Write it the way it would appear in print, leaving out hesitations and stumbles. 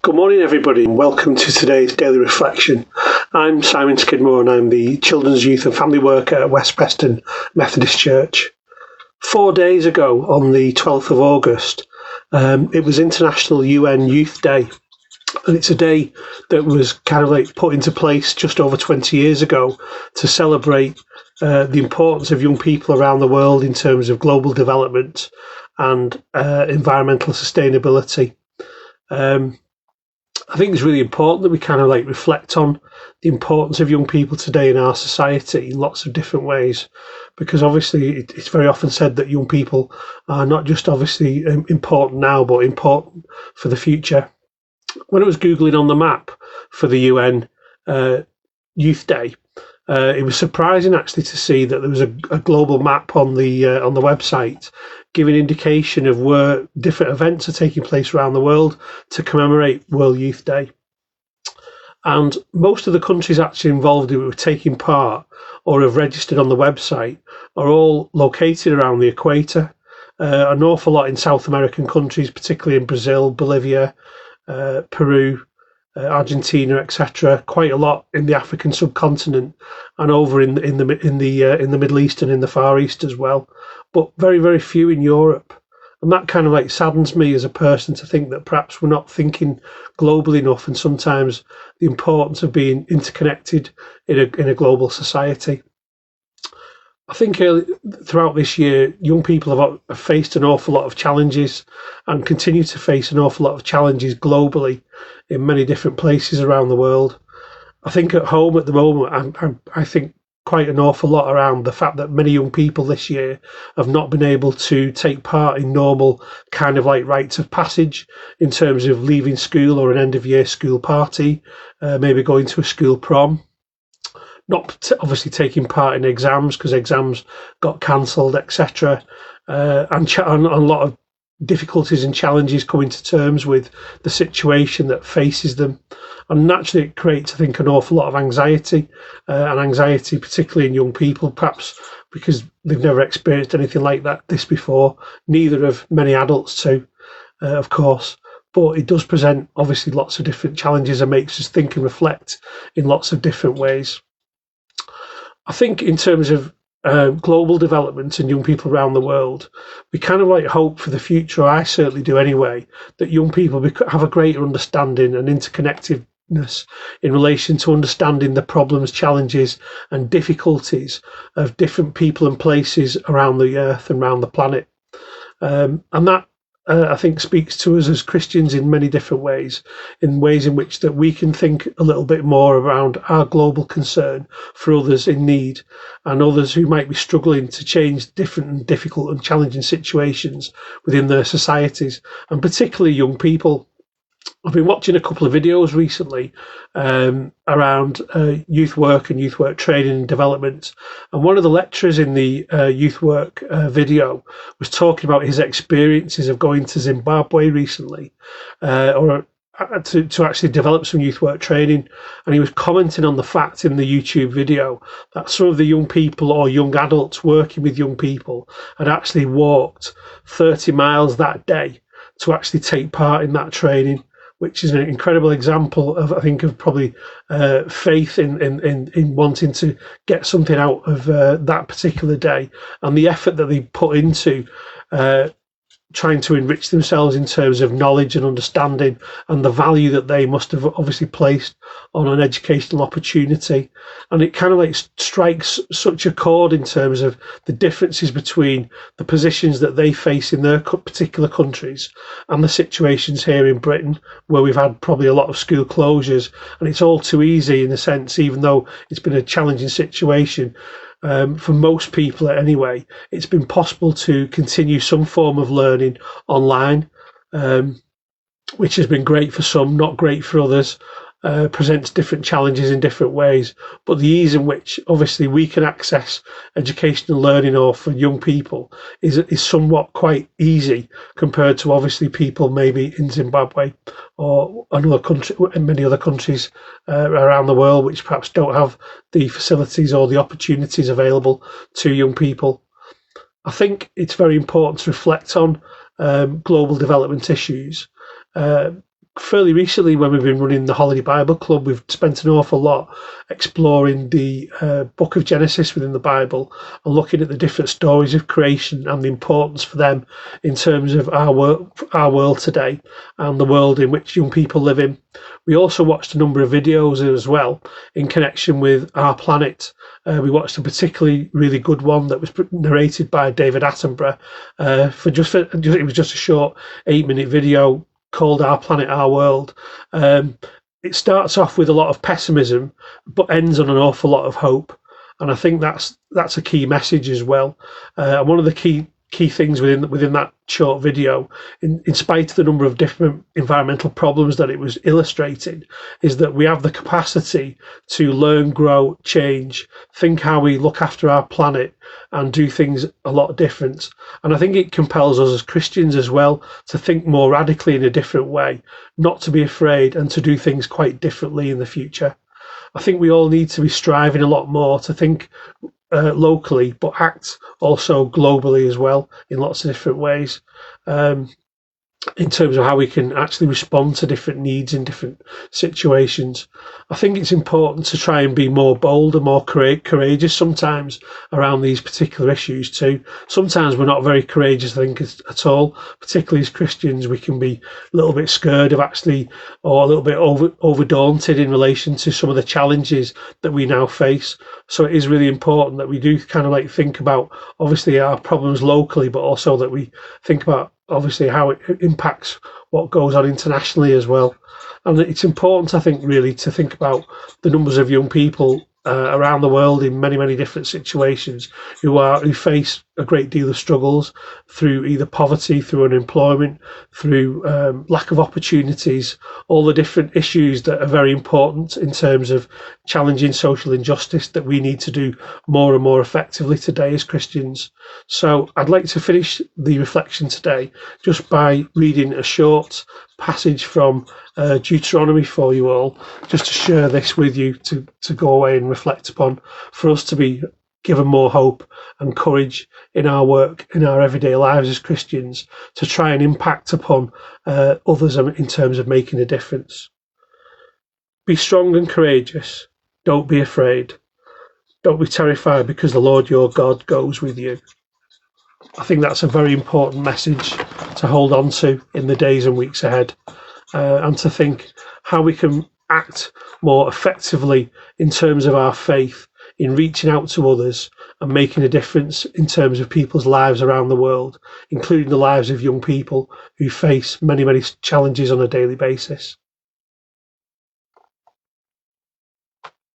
Good morning, everybody, and welcome to today's Daily Reflection. I'm Simon Skidmore, and I'm the Children's Youth and Family Worker at West Preston Methodist Church. 4 days ago, on the 12th of August, it was International UN Youth Day, and it's a day that was kind of like put into place just over 20 years ago to celebrate the importance of young people around the world in terms of global development and environmental sustainability. I think it's really important that we kind of like reflect on the importance of young people today in our society in lots of different ways, because obviously it's very often said that young people are not just obviously important now, but important for the future. When I was Googling on the map for the UN Youth Day, it was surprising actually to see that there was a global map on the website giving indication of where different events are taking place around the world to commemorate World Youth Day. And most of the countries actually involved who were taking part or have registered on the website are all located around the equator. An awful lot in South American countries, particularly in Brazil, Bolivia, Peru, Argentina, etc. Quite a lot in the African subcontinent and over in the Middle East and in the Far East as well, but very, very few in Europe. And that kind of like saddens me as a person to think that perhaps we're not thinking globally enough, and sometimes the importance of being interconnected in a global society. I think throughout this year, young people have faced an awful lot of challenges and continue to face an awful lot of challenges globally in many different places around the world. I think at home at the moment, I think quite an awful lot around the fact that many young people this year have not been able to take part in normal kind of like rites of passage in terms of leaving school or an end of year school party, maybe going to a school prom. Not obviously taking part in exams because exams got cancelled, etc., and a lot of difficulties and challenges coming to terms with the situation that faces them. And naturally it creates, I think, an awful lot of anxiety, and anxiety particularly in young people, perhaps because they've never experienced anything like this before. Neither have many adults too, of course. But it does present obviously lots of different challenges and makes us think and reflect in lots of different ways. I think in terms of global development and young people around the world, we kind of like hope for the future, I certainly do anyway, that young people have a greater understanding and interconnectedness in relation to understanding the problems, challenges and difficulties of different people and places around the earth and around the planet. And that I think speaks to us as Christians in many different ways in which that we can think a little bit more around our global concern for others in need and others who might be struggling to change different and difficult and challenging situations within their societies, and particularly young people. I've been watching a couple of videos recently around youth work and youth work training and development. And one of the lecturers in the youth work video was talking about his experiences of going to Zimbabwe recently, to actually develop some youth work training. And he was commenting on the fact in the YouTube video that some of the young people or young adults working with young people had actually walked 30 miles that day to actually take part in that training, which is an incredible example of, I think, of probably faith in wanting to get something out of that particular day, and the effort that they put into trying to enrich themselves in terms of knowledge and understanding, and the value that they must have obviously placed on an educational opportunity. And it kind of like strikes such a chord in terms of the differences between the positions that they face in their particular countries and the situations here in Britain, where we've had probably a lot of school closures, and it's all too easy in a sense, even though it's been a challenging situation. For most people anyway, it's been possible to continue some form of learning online, which has been great for some, not great for others, presents different challenges in different ways. But the ease in which obviously we can access educational learning, or for young people, is somewhat quite easy compared to obviously people maybe in Zimbabwe or another country, and many other countries around the world, which perhaps don't have the facilities or the opportunities available to young people. I think it's very important to reflect on global development issues, fairly recently, when we've been running the Holiday Bible Club, we've spent an awful lot exploring the book of Genesis within the Bible and looking at the different stories of creation and the importance for them in terms of our world today and the world in which young people live in. We also watched a number of videos as well in connection with our planet. We watched a particularly really good one that was narrated by David Attenborough. It was just a short 8-minute video called Our Planet, Our World. It starts off with a lot of pessimism, but ends on an awful lot of hope. And I think that's a key message as well. And one of the key things within that short video, in spite of the number of different environmental problems that it was illustrating, is that we have the capacity to learn, grow, change, think how we look after our planet and do things a lot different. And I think it compels us as Christians as well to think more radically in a different way, not to be afraid and to do things quite differently in the future. I think we all need to be striving a lot more to think locally, but act also globally as well in lots of different ways, in terms of how we can actually respond to different needs in different situations. I think it's important to try and be more bold and more courageous sometimes around these particular issues too. Sometimes we're not very courageous, I think, at all. Particularly as Christians, we can be a little bit scared of actually, or a little bit over daunted in relation to some of the challenges that we now face. So it is really important that we do kind of like think about obviously our problems locally, but also that we think about obviously how it impacts what goes on internationally as well. And it's important, I think, really to think about the numbers of young people around the world in many, many different situations who face a great deal of struggles through either poverty, through unemployment, through lack of opportunities, all the different issues that are very important in terms of challenging social injustice that we need to do more and more effectively today as Christians. So I'd like to finish the reflection today just by reading a short passage from Deuteronomy for you all, just to share this with you to go away and reflect upon, for us to be given more hope and courage in our work, in our everyday lives as Christians, to try and impact upon others in terms of making a difference. Be strong and courageous. Don't be afraid. Don't be terrified, because the Lord your God goes with you. I think that's a very important message to hold on to in the days and weeks ahead, and to think how we can act more effectively in terms of our faith in reaching out to others and making a difference in terms of people's lives around the world, including the lives of young people who face many, many challenges on a daily basis.